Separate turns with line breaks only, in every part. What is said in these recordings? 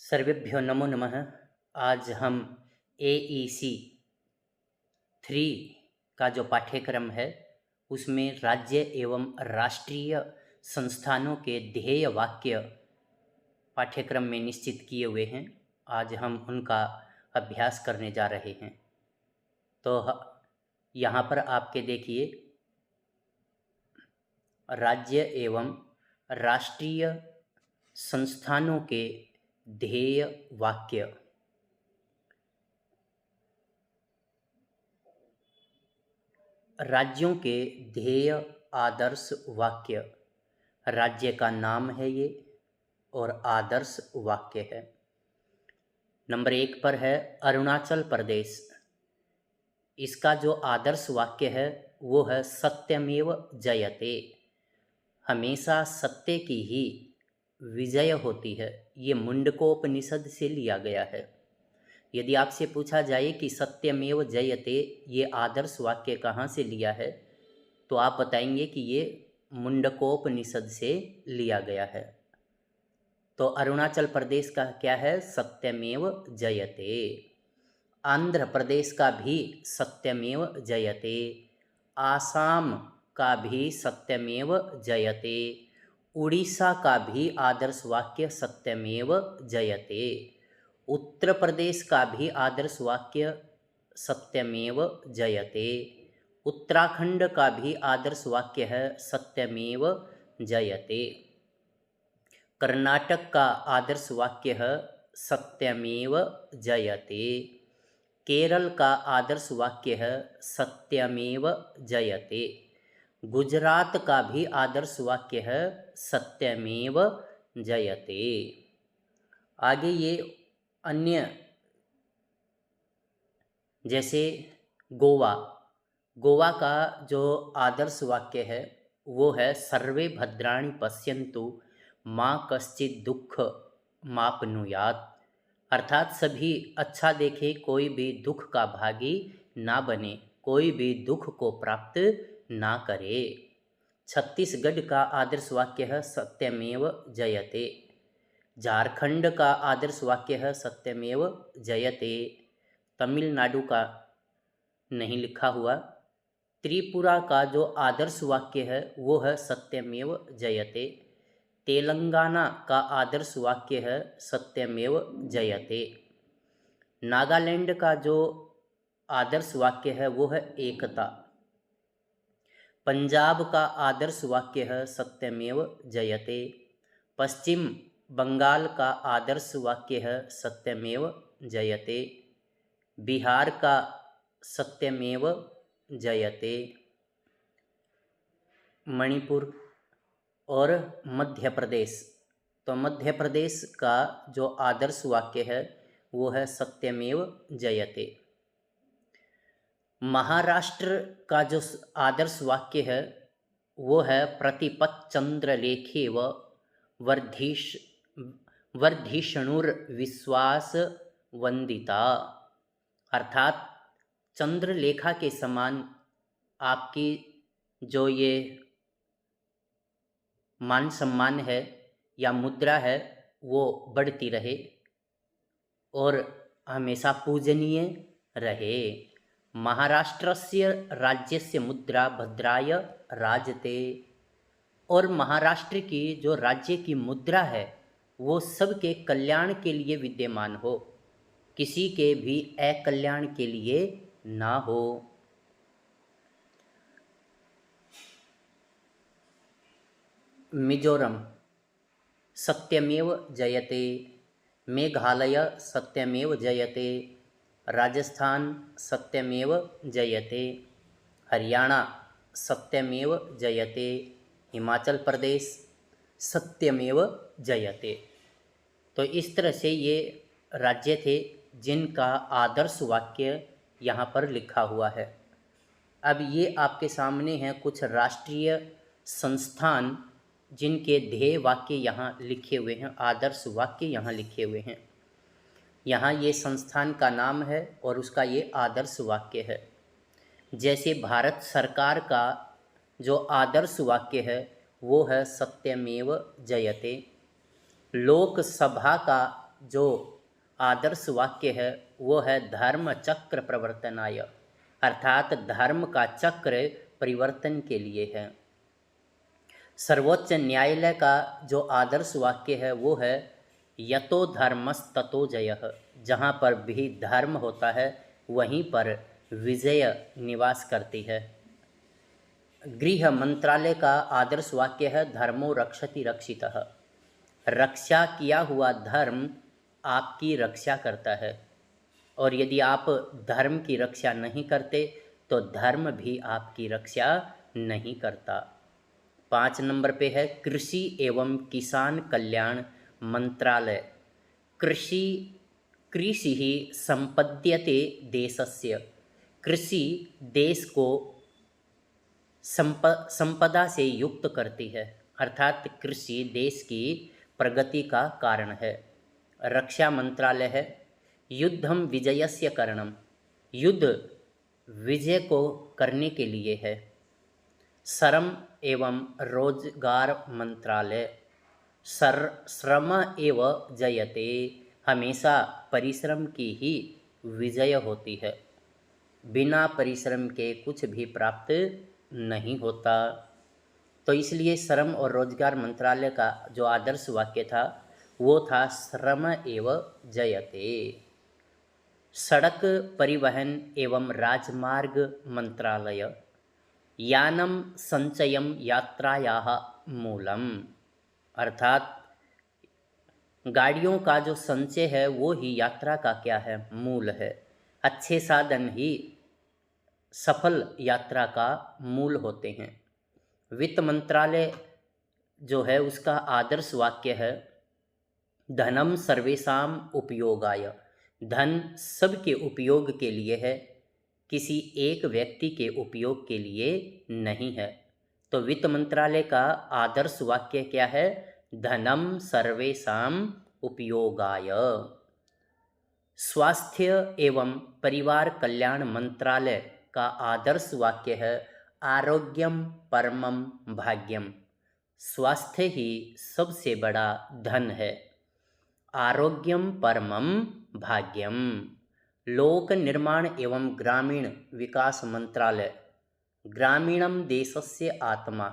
सर्वेभ्यो नमो नमः। आज हम AEC 3 का जो पाठ्यक्रम है उसमें राज्य एवं राष्ट्रीय संस्थानों के ध्येय वाक्य पाठ्यक्रम में निश्चित किए हुए हैं। आज हम उनका अभ्यास करने जा रहे हैं। तो यहाँ पर आपके देखिए, राज्य एवं राष्ट्रीय संस्थानों के ध्येय वाक्य। राज्यों के ध्येय आदर्श वाक्य। राज्य का नाम है ये और आदर्श वाक्य है। नंबर 1 पर है अरुणाचल प्रदेश। इसका जो आदर्श वाक्य है वो है सत्यमेव जयते। हमेशा सत्य की ही विजय होती है। ये मुंडकोपनिषद से लिया गया है। यदि आपसे पूछा जाए कि सत्यमेव जयते ये आदर्श वाक्य कहाँ से लिया है, तो आप बताएंगे कि ये मुंडकोपनिषद से लिया गया है। तो अरुणाचल प्रदेश का क्या है? सत्यमेव जयते। आंध्र प्रदेश का भी सत्यमेव जयते। आसाम का भी सत्यमेव जयते। उड़ीसा का भी आदर्श वाक्य सत्यमेव जयते। उत्तर प्रदेश का भी आदर्श वाक्य सत्यमेव जयते। उत्तराखंड का भी आदर्श वाक्य है सत्यमेव जयते। कर्नाटक का आदर्श वाक्य है सत्यमेव जयते। केरल का आदर्श वाक्य है सत्यमेव जयते। गुजरात का भी आदर्श वाक्य है सत्यमेव जयते। आगे ये अन्य जैसे गोवा का जो आदर्श वाक्य है वो है सर्वे भद्राणि पश्यन्तु माँ कश्चित् दुख मापनुयात्। अर्थात सभी अच्छा देखे, कोई भी दुख का भागी ना बने, कोई भी दुख को प्राप्त ना करे। छत्तीसगढ़ का आदर्श वाक्य है सत्यमेव जयते। झारखंड का आदर्श वाक्य है सत्यमेव जयते। तमिलनाडु का नहीं लिखा हुआ। त्रिपुरा का जो आदर्श वाक्य है वो है सत्यमेव जयते। तेलंगाना का आदर्श वाक्य है सत्यमेव जयते। नागालैंड का जो आदर्श वाक्य है वो है एकता। पंजाब का आदर्श वाक्य है सत्यमेव जयते। पश्चिम बंगाल का आदर्श वाक्य है सत्यमेव जयते। बिहार का सत्यमेव जयते। मणिपुर और मध्य प्रदेश, तो मध्य प्रदेश का जो आदर्श वाक्य है वो है सत्यमेव जयते। महाराष्ट्र का जो आदर्श वाक्य है वो है प्रतिपच्चंद्रलेखेव वर्धिष्णुर्विश्वास वंदिता। अर्थात चंद्रलेखा के समान आपकी जो ये मान सम्मान है या मुद्रा है वो बढ़ती रहे और हमेशा पूजनीय रहे। महाराष्ट्रस्य राज्यस्य मुद्रा भद्राय राजते। और महाराष्ट्र की जो राज्य की मुद्रा है वो सबके कल्याण के लिए विद्यमान हो, किसी के भी अकल्याण के लिए ना हो। मिजोरम सत्यमेव जयते। मेघालय सत्यमेव जयते। राजस्थान सत्यमेव जयते। हरियाणा सत्यमेव जयते। हिमाचल प्रदेश सत्यमेव जयते। तो इस तरह से ये राज्य थे जिनका आदर्श वाक्य यहाँ पर लिखा हुआ है। अब ये आपके सामने हैं कुछ राष्ट्रीय संस्थान जिनके ध्येय वाक्य यहाँ लिखे हुए हैं, आदर्श वाक्य यहाँ लिखे हुए हैं। यहाँ ये संस्थान का नाम है और उसका ये आदर्श वाक्य है। जैसे भारत सरकार का जो आदर्श वाक्य है वो है सत्यमेव जयते। लोकसभा का जो आदर्श वाक्य है वो है धर्म चक्र प्रवर्तनाय, अर्थात धर्म का चक्र परिवर्तन के लिए है। सर्वोच्च न्यायालय का जो आदर्श वाक्य है वो है यतो धर्मस्ततो जयः, जहाँ पर भी धर्म होता है वहीं पर विजय निवास करती है। गृह मंत्रालय का आदर्श वाक्य है धर्मो रक्षति रक्षितः, रक्षा किया हुआ धर्म आपकी रक्षा करता है, और यदि आप धर्म की रक्षा नहीं करते तो धर्म भी आपकी रक्षा नहीं करता। 5 नंबर पे है कृषि एवं किसान कल्याण मंत्रालय। कृषि ही संपद्यते देशस्य, कृषि देश को संपदा से युक्त करती है, अर्थात कृषि देश की प्रगति का कारण है। रक्षा मंत्रालय है युद्धम विजयस्य करणम, युद्ध विजय को करने के लिए है। श्रम एवं रोजगार मंत्रालय, श्रम एव जयते, हमेशा परिश्रम की ही विजय होती है, बिना परिश्रम के कुछ भी प्राप्त नहीं होता। तो इसलिए श्रम और रोजगार मंत्रालय का जो आदर्श वाक्य था वो था श्रम एव जयते। सड़क परिवहन एवं राजमार्ग मंत्रालय यानम संचयम यात्रायाः मूलम, अर्थात गाड़ियों का जो संचय है वो ही यात्रा का क्या है, मूल है। अच्छे साधन ही सफल यात्रा का मूल होते हैं। वित्त मंत्रालय जो है उसका आदर्श वाक्य है धनम सर्वेषां उपयोगाय, धन सबके उपयोग के लिए है, किसी एक व्यक्ति के उपयोग के लिए नहीं है। तो वित्त मंत्रालय का आदर्श वाक्य क्या है, धनम सर्वेषां उपयोगाय। स्वास्थ्य एवं परिवार कल्याण मंत्रालय का आदर्श वाक्य है आरोग्यम परमम भाग्यम, स्वास्थ्य ही सबसे बड़ा धन है। आरोग्यम परमम भाग्यम। लोक निर्माण एवं ग्रामीण विकास मंत्रालय ग्रामीणम देशस्य आत्मा,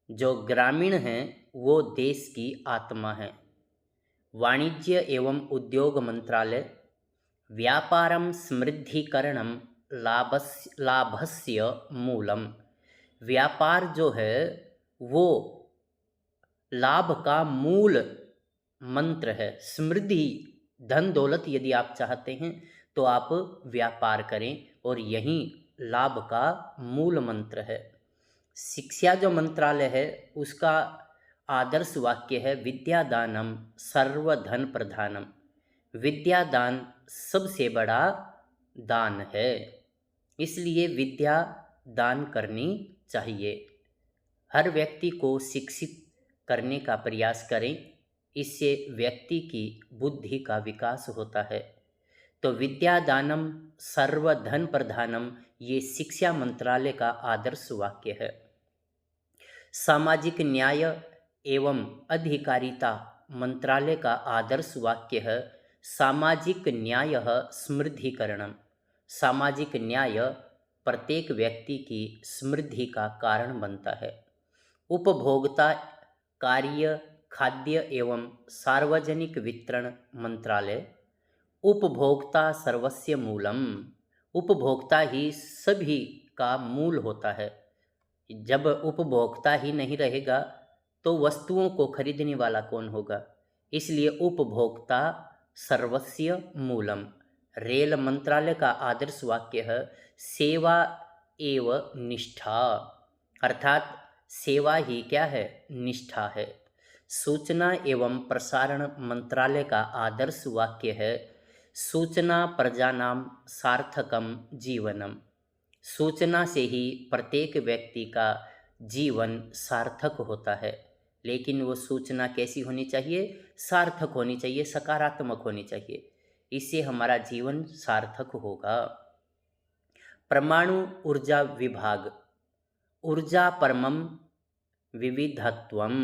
जो ग्रामीण हैं वो देश की आत्मा है। वाणिज्य एवं उद्योग मंत्रालय व्यापारम समृद्धिकरणम लाभस्य मूलम, व्यापार जो है वो लाभ का मूल मंत्र है। समृद्धि धन दौलत यदि आप चाहते हैं तो आप व्यापार करें, और यही लाभ का मूल मंत्र है। शिक्षा जो मंत्रालय है उसका आदर्श वाक्य है विद्यादानम सर्वधन प्रधानम, विद्यादान सबसे बड़ा दान है, इसलिए विद्या दान करनी चाहिए। हर व्यक्ति को शिक्षित करने का प्रयास करें, इससे व्यक्ति की बुद्धि का विकास होता है। तो विद्यादानम सर्वधन प्रधानम ये शिक्षा मंत्रालय का आदर्श वाक्य है। सामाजिक न्याय एवं अधिकारिता मंत्रालय का आदर्श वाक्य है सामाजिक न्याय समृद्धिकरणम, सामाजिक न्याय प्रत्येक व्यक्ति की समृद्धि का कारण बनता है। उपभोक्ता कार्य खाद्य एवं सार्वजनिक वितरण मंत्रालय उपभोक्ता सर्वस्य मूलम, उपभोक्ता ही सभी का मूल होता है। जब उपभोक्ता ही नहीं रहेगा तो वस्तुओं को खरीदने वाला कौन होगा, इसलिए उपभोक्ता सर्वस्य मूलम। रेल मंत्रालय का आदर्श वाक्य है सेवा एव निष्ठा, अर्थात सेवा ही क्या है, निष्ठा है। सूचना एवं प्रसारण मंत्रालय का आदर्श वाक्य है सूचना प्रजानाम सार्थकम जीवनम, सूचना से ही प्रत्येक व्यक्ति का जीवन सार्थक होता है। लेकिन वो सूचना कैसी होनी चाहिए, सार्थक होनी चाहिए, सकारात्मक होनी चाहिए, इससे हमारा जीवन सार्थक होगा। परमाणु ऊर्जा विभाग ऊर्जा परमम विविधत्वम,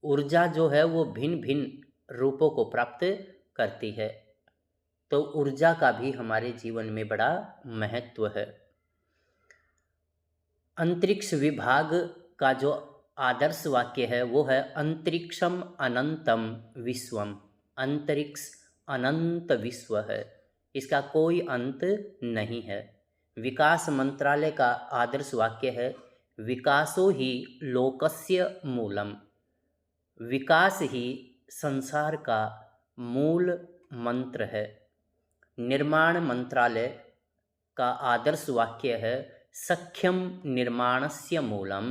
ऊर्जा जो है वो भिन्न भिन्न रूपों को प्राप्त करती है। तो ऊर्जा का भी हमारे जीवन में बड़ा महत्व है। अंतरिक्ष विभाग का जो आदर्श वाक्य है वो है अंतरिक्षम अनंतम विश्वम। अंतरिक्ष अनंत विश्व है, इसका कोई अंत नहीं है। विकास मंत्रालय का आदर्श वाक्य है विकासो ही लोकस्य मूलम। विकास ही संसार का मूल मंत्र है। निर्माण मंत्रालय का आदर्श वाक्य है सख्यम निर्माणस्य मूलम।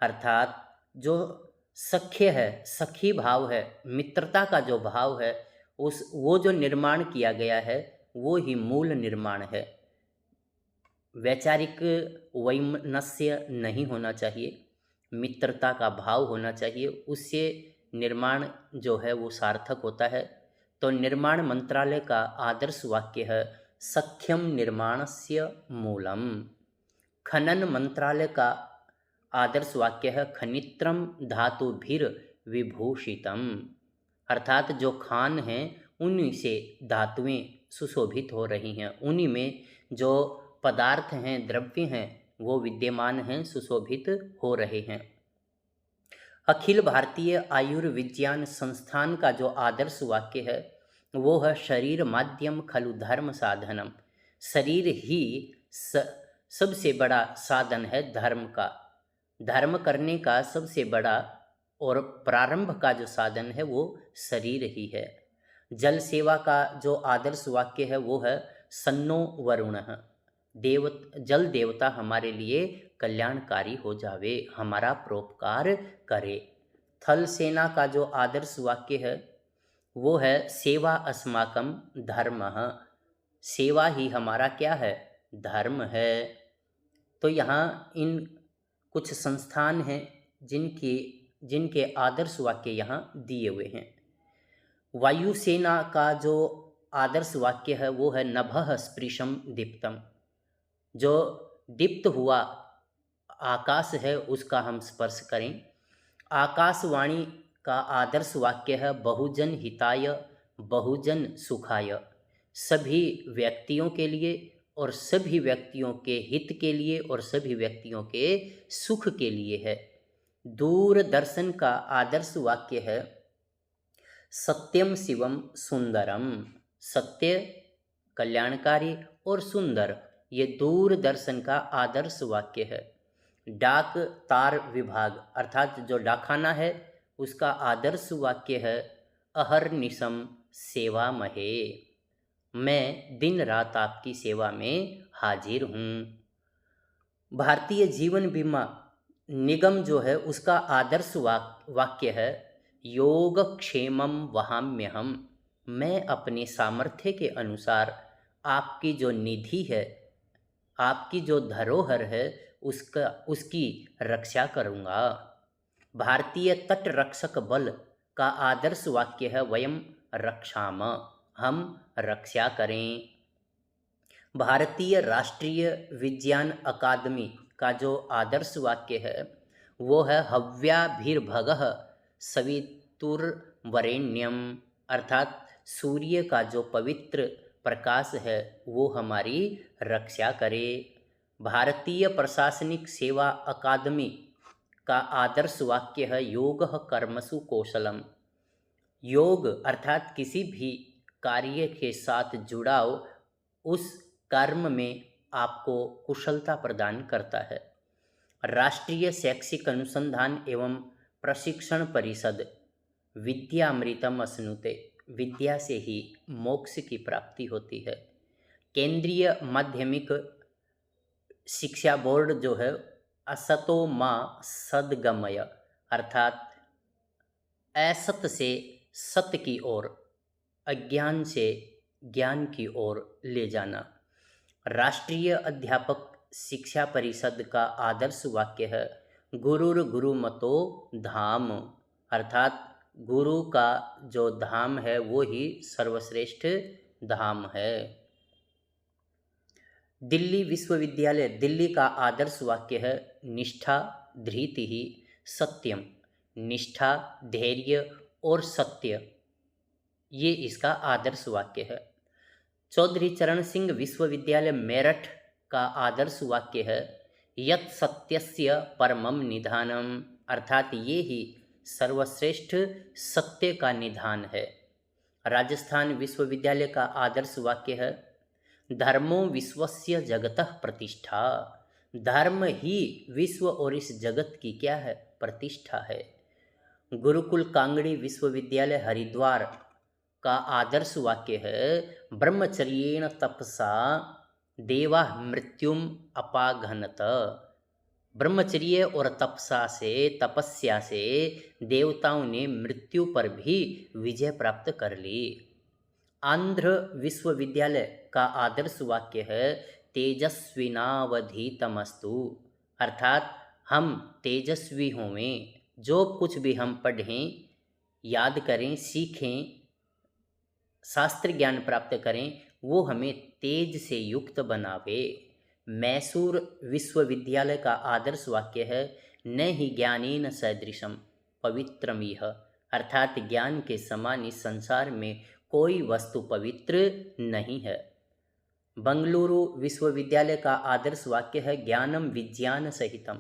अर्थात जो सख्य है, सखी भाव है, मित्रता का जो भाव है, वो जो निर्माण किया गया है वो ही मूल निर्माण है। वैचारिक वैमनस्य नहीं होना चाहिए, मित्रता का भाव होना चाहिए, उससे निर्माण जो है वो सार्थक होता है। तो निर्माण मंत्रालय का आदर्श वाक्य है सख्यम निर्माणस्य मूलम। खनन मंत्रालय का आदर्श वाक्य है खनित्रम धातुभिर विभूषितम। अर्थात जो खान हैं उन्हीं से धातुएं सुशोभित हो रही हैं, उन्हीं में जो पदार्थ हैं, द्रव्य हैं, वो विद्यमान हैं, सुशोभित हो रहे हैं। अखिल भारतीय आयुर्विज्ञान संस्थान का जो आदर्श वाक्य है वो है शरीर माध्यम खलु धर्म साधनम। शरीर ही सबसे बड़ा साधन है धर्म का। धर्म करने का सबसे बड़ा और प्रारंभ का जो साधन है वो शरीर ही है। जल सेवा का जो आदर्श वाक्य है वो है सन्नो वरुणः। जल देवता हमारे लिए कल्याणकारी हो जावे, हमारा परोपकार करे। थल सेना का जो आदर्श वाक्य है वो है सेवा अस्माकं धर्मः। सेवा ही हमारा क्या है? धर्म है। तो यहाँ इन कुछ संस्थान हैं जिनके आदर्श वाक्य यहाँ दिए हुए हैं। वायुसेना का जो आदर्श वाक्य है वो है नभः स्पृशम दीप्तम। जो दीप्त हुआ आकाश है उसका हम स्पर्श करें। आकाशवाणी का आदर्श वाक्य है बहुजन हिताय बहुजन सुखाय। सभी व्यक्तियों के लिए और सभी व्यक्तियों के हित के लिए और सभी व्यक्तियों के सुख के लिए है। दूरदर्शन का आदर्श वाक्य है सत्यम शिवम सुंदरम। सत्य, कल्याणकारी और सुंदर, ये दूरदर्शन का आदर्श वाक्य है। डाक तार विभाग अर्थात जो डाकखाना है उसका आदर्श वाक्य है अहर्निशम सेवा महे। मैं दिन रात आपकी सेवा में हाजिर हूँ। भारतीय जीवन बीमा निगम जो है उसका आदर्श वाक्य है योगक्षेमम वहाम्यहम। मैं अपने सामर्थ्य के अनुसार आपकी जो निधि है, आपकी जो धरोहर है उसकी रक्षा करूँगा। भारतीय तट रक्षक बल का आदर्श वाक्य है वयम रक्षाम। हम रक्षा करें। भारतीय राष्ट्रीय विज्ञान अकादमी का जो आदर्श वाक्य है वो है हव्याभिर्भगः सवितुर्वरेण्यम। अर्थात सूर्य का जो पवित्र प्रकाश है वो हमारी रक्षा करे। भारतीय प्रशासनिक सेवा अकादमी का आदर्श वाक्य है योगः कर्मसु कौशलम। योग अर्थात किसी भी कार्य के साथ जुड़ाव उस कर्म में आपको कुशलता प्रदान करता है। राष्ट्रीय शैक्षिक अनुसंधान एवं प्रशिक्षण परिषद विद्यामृतम अश्नुते। विद्या से ही मोक्ष की प्राप्ति होती है। केंद्रीय माध्यमिक शिक्षा बोर्ड जो है असतो मां सद्गमय। अर्थात असत से सत्य की ओर, अज्ञान से ज्ञान की ओर ले जाना। राष्ट्रीय अध्यापक शिक्षा परिषद का आदर्श वाक्य है गुरुर गुरुमतो धाम। अर्थात गुरु का जो धाम है वो ही सर्वश्रेष्ठ धाम है। दिल्ली विश्वविद्यालय दिल्ली का आदर्श वाक्य है निष्ठा धृति ही सत्यम। निष्ठा, धैर्य और सत्य ये इसका आदर्श वाक्य है। चौधरी चरण सिंह विश्वविद्यालय मेरठ का आदर्श वाक्य है, यत् सत्यस्य परमम निधानम, अर्थात ये ही सर्वश्रेष्ठ सत्य का निधान है। राजस्थान विश्वविद्यालय का आदर्श वाक्य है, धर्मो विश्वस्य जगतः प्रतिष्ठा, धर्म ही विश्व और इस जगत की क्या है, प्रतिष्ठा है। गुरुकुल कांगड़ी विश्वविद्यालय हरिद्वार का आदर्श वाक्य है, ब्रह्मचर्येण तपसा देवा मृत्युम अपाघनत, ब्रह्मचर्य और तपस्या से देवताओं ने मृत्यु पर भी विजय प्राप्त कर ली। आंध्र विश्वविद्यालय का आदर्श वाक्य है, तेजस्विनावधीतमस्तु, अर्थात हम तेजस्वी होवें, जो कुछ भी हम पढ़ें, याद करें, सीखें, शास्त्र ज्ञान प्राप्त करें, वो हमें तेज से युक्त बनावे। मैसूर विश्वविद्यालय का आदर्श वाक्य है, न ही ज्ञानेन सदृशम पवित्रम यह, अर्थात ज्ञान के समान इस संसार में कोई वस्तु पवित्र नहीं है। बंगलुरु विश्वविद्यालय का आदर्श वाक्य है, ज्ञानम विज्ञान सहितम,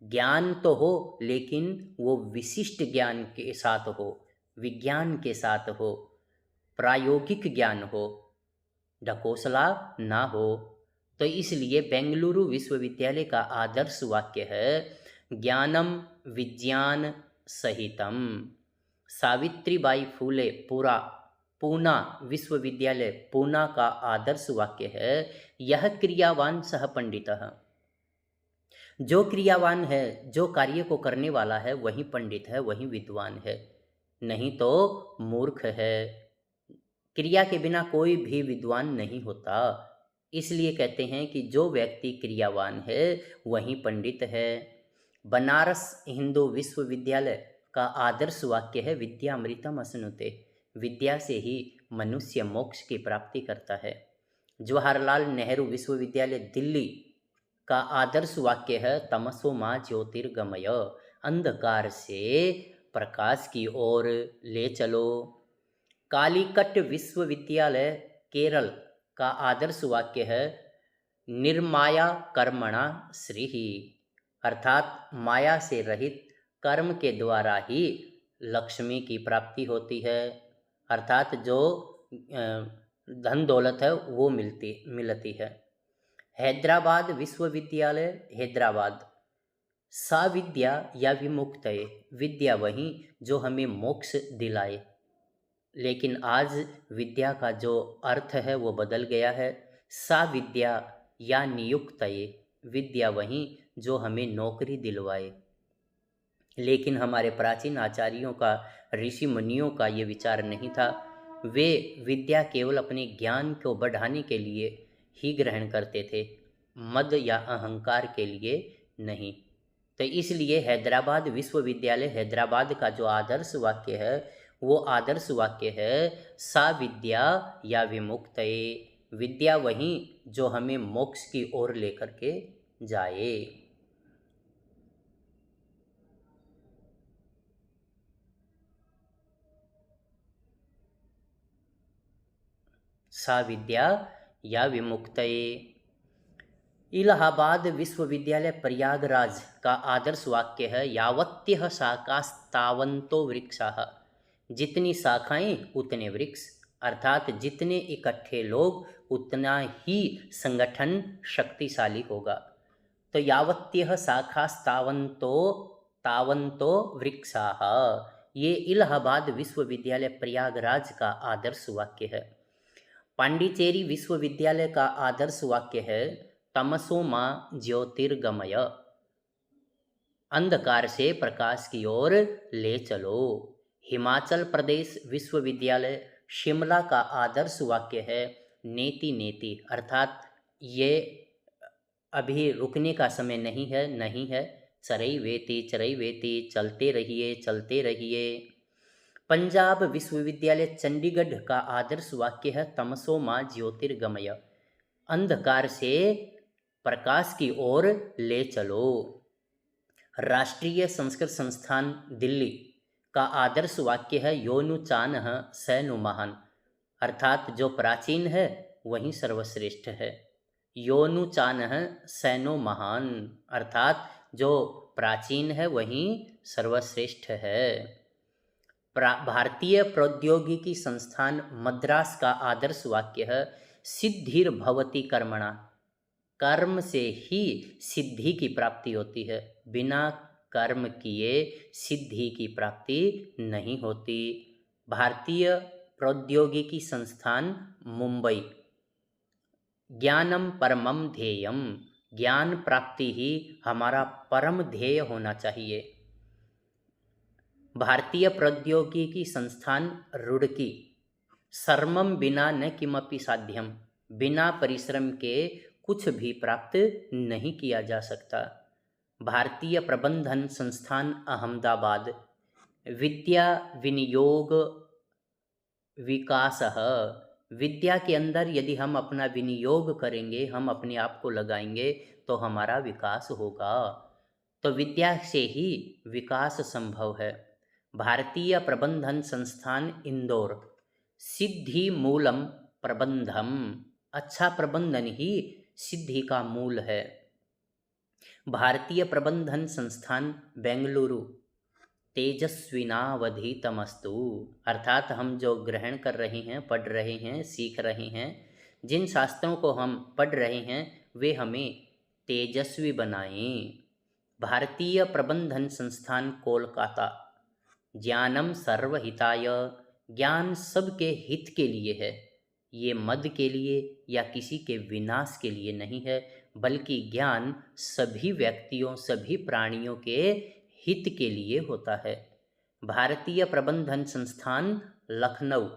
ज्ञान तो हो लेकिन वो विशिष्ट ज्ञान के साथ हो, विज्ञान के साथ हो, प्रायोगिक ज्ञान हो, ढकोसला ना हो। तो इसलिए बेंगलुरु विश्वविद्यालय का आदर्श वाक्य है, ज्ञानम विज्ञान सहितम। सावित्रीबाई फूले पूना विश्वविद्यालय पूना का आदर्श वाक्य है, यह क्रियावान सह पंडितः, जो क्रियावान है, जो कार्य को करने वाला है, वही पंडित है, वही विद्वान है, नहीं तो मूर्ख है। क्रिया के बिना कोई भी विद्वान नहीं होता। इसलिए कहते हैं कि जो व्यक्ति क्रियावान है वही पंडित है। बनारस हिंदू विश्वविद्यालय का आदर्श वाक्य है, विद्यामृतम अश्नुते, विद्या से ही मनुष्य मोक्ष की प्राप्ति करता है। जवाहरलाल नेहरू विश्वविद्यालय दिल्ली का आदर्श वाक्य है, तमसो माँ ज्योतिर्गमय, अंधकार से प्रकाश की ओर ले चलो। कालीकट विश्वविद्यालय केरल का आदर्श वाक्य है, निर्माया कर्मणा श्रीः, अर्थात माया से रहित कर्म के द्वारा ही लक्ष्मी की प्राप्ति होती है, अर्थात जो धन दौलत है वो मिलती है। हैदराबाद विश्वविद्यालय हैदराबाद, सा विद्या या विमुक्तये, विद्या वही जो हमें मोक्ष दिलाए। लेकिन आज विद्या का जो अर्थ है वो बदल गया है, सा विद्या या नियुक्तये, विद्या वही जो हमें नौकरी दिलवाए। लेकिन हमारे प्राचीन आचार्यों का, ऋषि मुनियों का ये विचार नहीं था। वे विद्या केवल अपने ज्ञान को बढ़ाने के लिए ही ग्रहण करते थे, मद या अहंकार के लिए नहीं। तो इसलिए हैदराबाद विश्वविद्यालय हैदराबाद का जो आदर्श वाक्य है वो आदर्श वाक्य है, सा विद्या या विमुक्तये, विद्या वही जो हमें मोक्ष की ओर लेकर के जाए। सा विद्या या विमुक्तये। इलाहाबाद विश्वविद्यालय प्रयागराज का आदर्श वाक्य है, यावत्यः शाखास्तावन्तो वृक्षाः, जितनी शाखाएं उतने वृक्ष, अर्थात जितने इकट्ठे लोग उतना ही संगठन शक्तिशाली होगा। तो यावत्यः शाखास्तावन्तो वृक्षाः, ये इलाहाबाद विश्वविद्यालय प्रयागराज का आदर्श वाक्य है। पांडिचेरी विश्वविद्यालय का आदर्श वाक्य है, तमसो माँ ज्योतिर्गमय, अंधकार से प्रकाश की ओर ले चलो। हिमाचल प्रदेश विश्वविद्यालय शिमला का आदर्श वाक्य है, नेति नेति, अर्थात ये अभी रुकने का समय नहीं है, चरई वेती, चलते रहिए। पंजाब विश्वविद्यालय चंडीगढ़ का आदर्श वाक्य है, तमसो माँ ज्योतिर्गमय, अंधकार से प्रकाश की ओर ले चलो। राष्ट्रीय संस्कृत संस्थान दिल्ली का आदर्श वाक्य है योनु चानः स नु महान, अर्थात जो प्राचीन है वही सर्वश्रेष्ठ है। योनु चानः स नु महान, अर्थात जो प्राचीन है वही सर्वश्रेष्ठ है। भारतीय प्रौद्योगिकी संस्थान मद्रास का आदर्श वाक्य है सिद्धिर भवति कर्मणा, कर्म से ही सिद्धि की प्राप्ति होती है, बिना कर्म किए सिद्धि की प्राप्ति नहीं होती। भारतीय प्रौद्योगिकी संस्थान मुंबई। ज्ञानम परमम ध्येयम, ज्ञान प्राप्ति ही हमारा परम ध्येय होना चाहिए। भारतीय प्रौद्योगिकी संस्थान रुड़की। सर्मम बिना न किमपि साध्यम, बिना परिश्रम के कुछ भी प्राप्त नहीं किया जा सकता। भारतीय प्रबंधन संस्थान अहमदाबाद। विद्या विनियोग विकासः, विद्या के अंदर यदि हम अपना विनियोग करेंगे, हम अपने आप को लगाएंगे तो हमारा विकास होगा। तो विद्या से ही विकास संभव है। भारतीय प्रबंधन संस्थान इंदौर। सिद्धि मूलम प्रबंधम, अच्छा प्रबंधन ही सिद्धि का मूल है। भारतीय प्रबंधन संस्थान बेंगलुरु। तेजस्विनावधीतमस्तु, अर्थात हम जो ग्रहण कर रहे हैं, पढ़ रहे हैं, सीख रहे हैं, जिन शास्त्रों को हम पढ़ रहे हैं वे हमें तेजस्वी बनाएं। भारतीय प्रबंधन संस्थान कोलकाता। ज्ञानम सर्वहिताय, ज्ञान सबके हित के लिए है, ये मद के लिए या किसी के विनाश के लिए नहीं है, बल्कि ज्ञान सभी व्यक्तियों, सभी प्राणियों के हित के लिए होता है। भारतीय प्रबंधन संस्थान लखनऊ।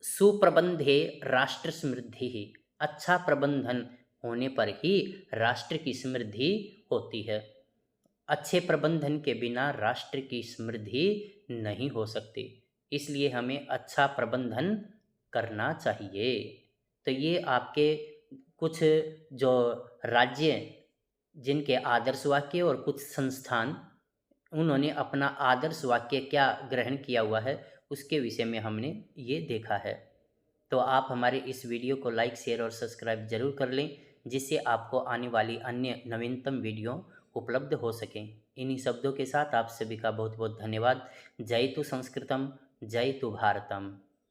सुप्रबंधे राष्ट्र समृद्धि ही, अच्छा प्रबंधन होने पर ही राष्ट्र की समृद्धि होती है। अच्छे प्रबंधन के बिना राष्ट्र की समृद्धि नहीं हो सकती, इसलिए हमें अच्छा प्रबंधन करना चाहिए। तो ये आपके कुछ जो राज्य जिनके आदर्श वाक्य और कुछ संस्थान उन्होंने अपना आदर्श वाक्य क्या ग्रहण किया हुआ है उसके विषय में हमने ये देखा है। तो आप हमारे इस वीडियो को लाइक, शेयर और सब्सक्राइब जरूर कर लें, जिससे आपको आने वाली अन्य नवीनतम वीडियो उपलब्ध हो सकें। इन्हीं शब्दों के साथ आप सभी का बहुत बहुत धन्यवाद। जय तु संस्कृतम, जय तु भारतम।